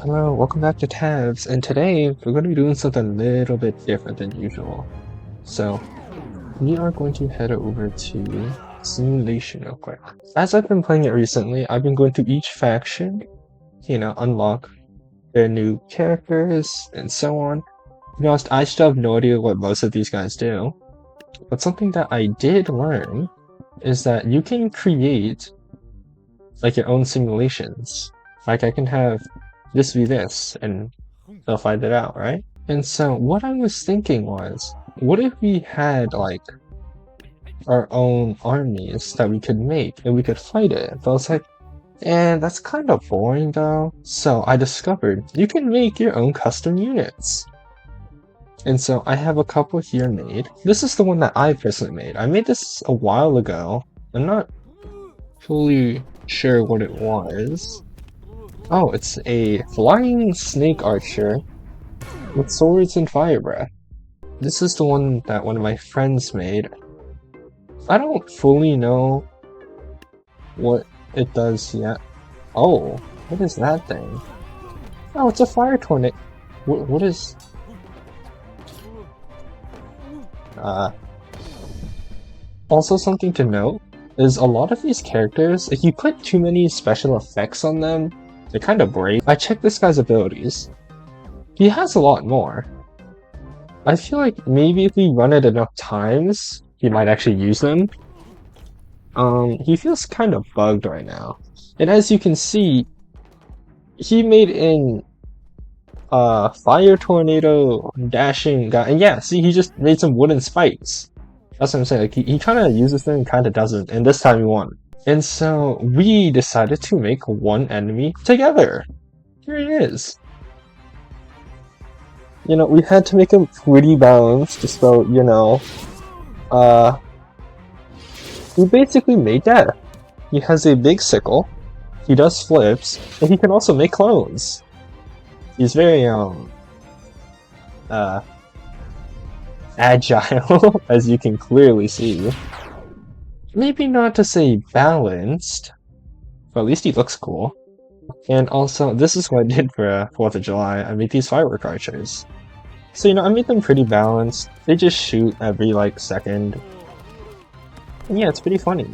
Hello, welcome back to Tabs, and today we're going to be doing something a little bit different than usual. So, we are going to head over to Simulation real quick. As I've been playing it recently, I've been going to each faction, unlock their new characters and so on. To be honest, I still have no idea what most of these guys do, but something that I did learn is that you can create like your own simulations. Like I can have this be this, and they'll find it out, right? And so what I was thinking was, what if we had like our own armies that we could make and we could fight it? But I was like, that's kind of boring though. So I discovered you can make your own custom units. And so I have a couple here made. This is the one that I personally made. I made this a while ago. I'm not fully sure what it was. Oh, it's a flying snake archer with swords and fire breath. This is the one that one of my friends made. I don't fully know what it does yet. Oh, what is that thing? Oh, it's a fire tornado. What is... Also something to note is a lot of these characters, if you put too many special effects on them, they're kind of break. I checked this guy's abilities. He has a lot more. I feel like maybe if we run it enough times, he might actually use them. He feels kind of bugged right now. And as you can see, he made in fire tornado dashing guy. And yeah, see, he just made some wooden spikes. That's what I'm saying. Like, he kind of uses them and kind of doesn't. And this time he won. And so we decided to make one enemy together. Here he is. You know, we had to make him pretty balanced, so, he basically made death. He has a big sickle, he does flips, and he can also make clones. He's very, agile, as you can clearly see. Maybe not to say balanced, but at least he looks cool. And also, this is what I did for 4th of July. I made these firework archers. So, I made them pretty balanced. They just shoot every, like, second. And yeah, it's pretty funny.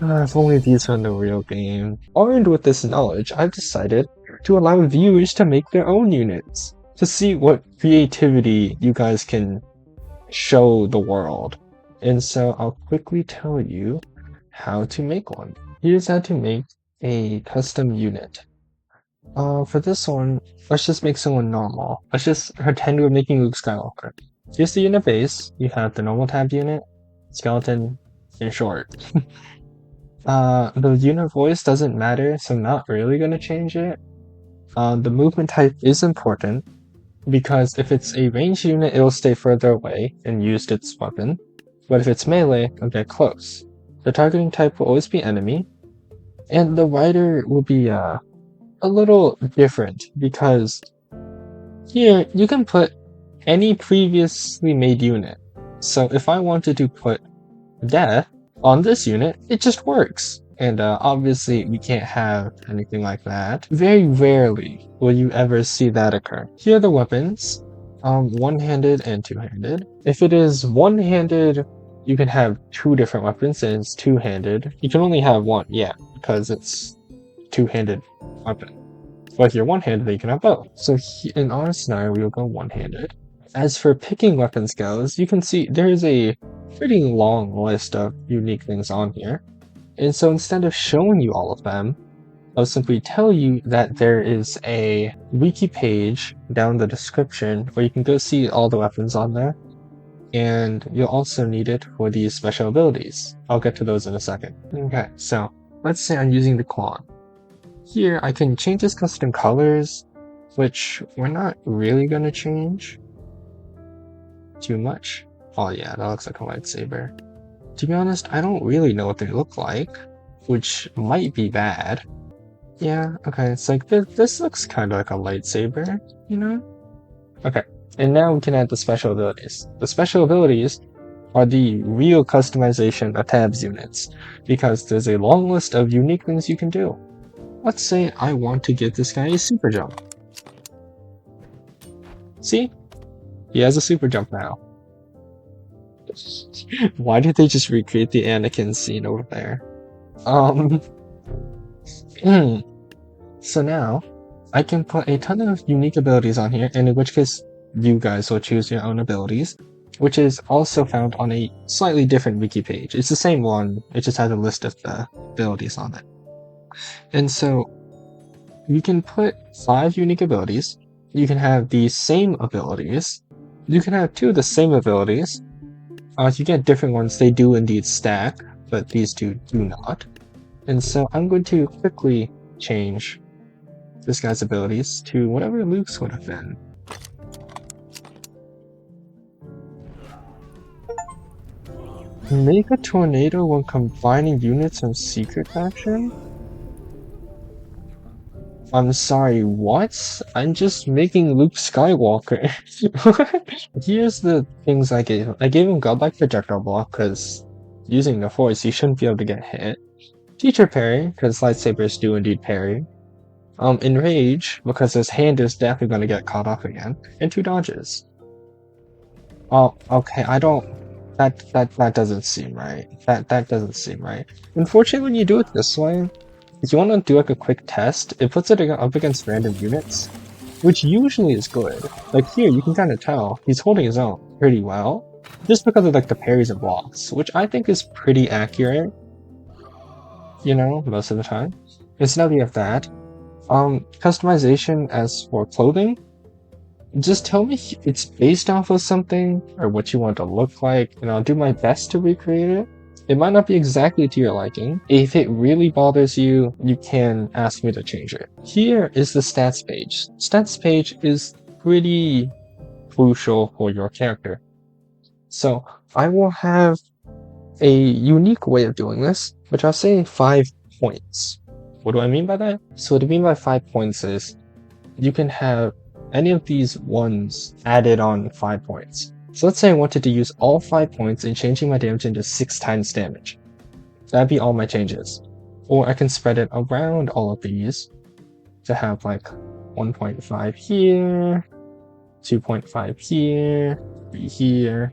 If only these were in the real game. Armed with this knowledge, I've decided to allow viewers to make their own units, to see what creativity you guys can show the world. And so I'll quickly tell you how to make one. Here's how to make a custom unit. For this one, let's just make someone normal. Let's just pretend we're making Luke Skywalker. Here's the unit base. You have the normal tab unit, skeleton, and short. The unit voice doesn't matter, so I'm not really going to change it. The movement type is important, because if it's a ranged unit, it'll stay further away and use its weapon. But if it's melee, it'll get close. The targeting type will always be enemy, and the rider will be a little different, because here you can put any previously made unit. So if I wanted to put death on this unit, it just works. And obviously we can't have anything like that. Very rarely will you ever see that occur. Here are the weapons, one-handed and two-handed. If it is one-handed, you can have two different weapons, and it's two-handed. You can only have one, yeah, because it's two-handed weapon. But if you're one-handed, you can have both. So in our scenario, we will go one-handed. As for picking weapons goes, you can see there is a pretty long list of unique things on here. And so instead of showing you all of them, I'll simply tell you that there is a wiki page down in the description where you can go see all the weapons on there. And you'll also need it for these special abilities. I'll get to those in a second. Okay, so let's say I'm using the Quan. Here I can change his custom colors, which we're not really going to change too much. Oh yeah, that looks like a lightsaber. To be honest, I don't really know what they look like, which might be bad. Yeah, okay, it's like this looks kind of like a lightsaber, Okay, and now we can add the special abilities. The special abilities are the real customization of T.A.B.S units, because there's a long list of unique things you can do. let's say I want to give this guy a super jump. See? He has a super jump now. Why did they just recreate the Anakin scene over there? Um, so now I can put a ton of unique abilities on here, and in which case you guys will choose your own abilities, which is also found on a slightly different wiki page. It's the same one, it just has a list of the abilities on it. And so you can put 5 unique abilities, you can have the same abilities, you can have 2 of the same abilities. You get different ones, they do indeed stack, but these two do not. And so I'm going to quickly change this guy's abilities to whatever Luke's would have been. Make a tornado when combining units from secret faction? I'm sorry, what? I'm just making Luke Skywalker. Here's the things I gave him. I gave him Godlike Projectile Block because using the Force, he shouldn't be able to get hit. Teacher Parry, because lightsabers do indeed parry. Enrage, because his hand is definitely going to get caught off again. And 2 dodges. Oh, okay, I don't... That doesn't seem right. That doesn't seem right. Unfortunately, when you do it this way, if you want to do like a quick test, it puts it up against random units, which usually is good. Like here, you can kind of tell he's holding his own pretty well, just because of like the parries and blocks, which I think is pretty accurate, you know, most of the time. And so now we have that. Customization as for clothing, just tell me it's based off of something or what you want to look like, and I'll do my best to recreate it. It might not be exactly to your liking. If it really bothers you, you can ask me to change it. Here is the stats page. Stats page is pretty crucial for your character. So I will have a unique way of doing this, which I'll say 5 points. What do I mean by that? So what I mean by 5 points is you can have any of these ones added on 5 points. So let's say I wanted to use all 5 points and changing my damage into 6 times damage. That'd be all my changes. Or I can spread it around all of these to have like 1.5 here, 2.5 here, 3 here.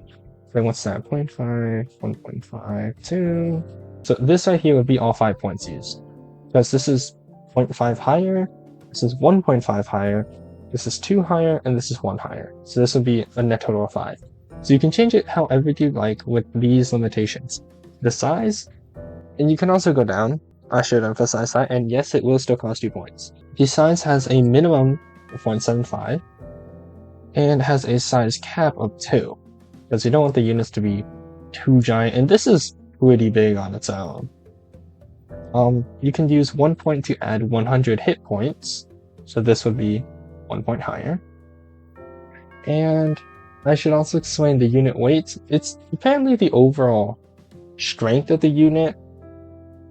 Then what's that? 0.5, 1.5, 2. So this right here would be all 5 points used. Because this is 0.5 higher, this is 1.5 higher, this is 2 higher, and this is 1 higher. So this would be a net total of 5. So you can change it however you like with these limitations. The size, and you can also go down. I should emphasize that, and yes, it will still cost you points. The size has a minimum of 0.75, and has a size cap of 2, because you don't want the units to be too giant, and this is pretty big on its own. You can use 1 point to add 100 hit points, so this would be 1 point higher. And I should also explain the unit weight. It's apparently the overall strength of the unit.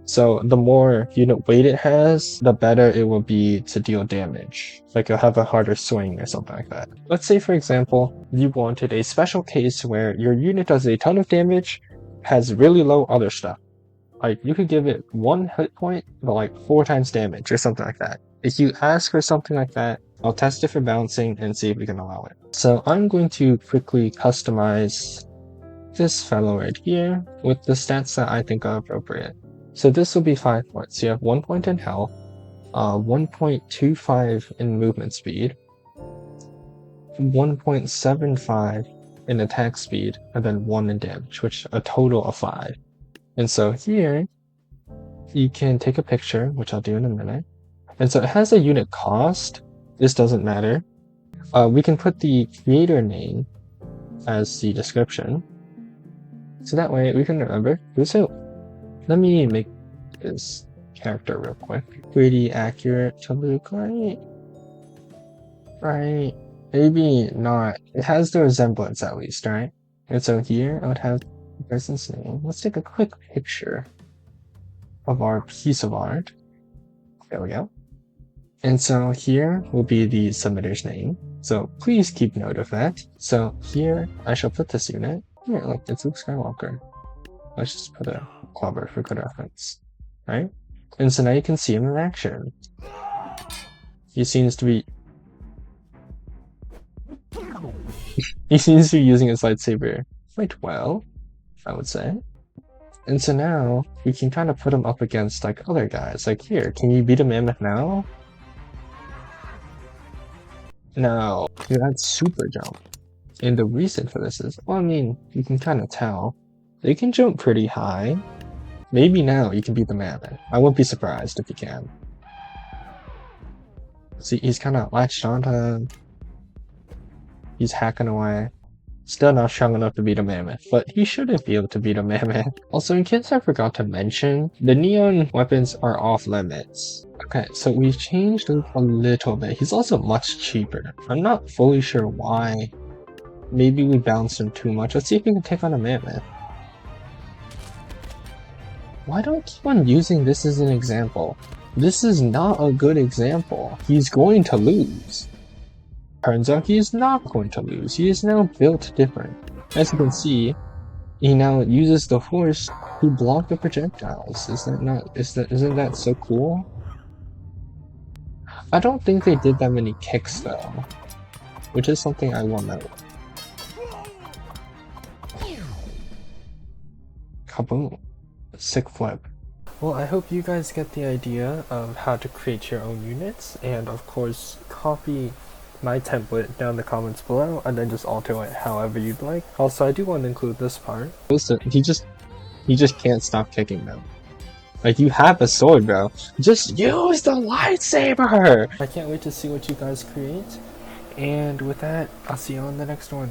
So the more unit weight it has, the better it will be to deal damage. Like you'll have a harder swing or something like that. Let's say, for example, you wanted a special case where your unit does a ton of damage, has really low other stuff. Like you could give it 1 hit point, but like 4 times damage or something like that. If you ask for something like that, I'll test it for balancing and see if we can allow it. So I'm going to quickly customize this fellow right here with the stats that I think are appropriate. So this will be 5 points. You have 1 point in health, 1.25 in movement speed, 1.75 in attack speed, and then 1 in damage, which a total of 5. And so here, you can take a picture, which I'll do in a minute. And so it has a unit cost. This doesn't matter. We can put the creator name as the description. So that way we can remember who's who. Let me make this character real quick. Pretty accurate to Luke, right? Right. Maybe not. It has the resemblance at least, right? And so here I would have the person's name. Let's take a quick picture of our piece of art. There we go. And so here will be the submitter's name. So please keep note of that. So here I shall put this unit. Here, look, it's Luke Skywalker. Let's just put a clobber for good reference, right? And so now you can see him in action. He seems to be using his lightsaber quite well, I would say. And so now we can kind of put him up against like other guys. Like here, can you beat a mammoth now? No, you had super jump. And the reason for this is, well, I mean, you can kind of tell. They can jump pretty high. Maybe now you can beat the mammoth. I wouldn't be surprised if you can. See, he's kind of latched onto him. He's hacking away. Still not strong enough to beat a mammoth, but he shouldn't be able to beat a mammoth. Also, in case I forgot to mention, the neon weapons are off limits. Okay, so we've changed Luke a little bit. He's also much cheaper. I'm not fully sure why. Maybe we bounced him too much. Let's see if we can take on a mammoth. Why do I keep on using this as an example? This is not a good example. He's going to lose. Turns out he is not going to lose. He is now built different. As you can see, he now uses the force to block the projectiles. Isn't that so cool? I don't think they did that many kicks though, which is something I will note. Kaboom. Sick flip. Well, I hope you guys get the idea of how to create your own units, and of course, copy my template down in the comments below, and then just alter it however you'd like. Also, I do want to include this part. Listen, he just can't stop kicking them. Like, you have a sword, bro. Just use the lightsaber! I can't wait to see what you guys create, and with that, I'll see you on the next one.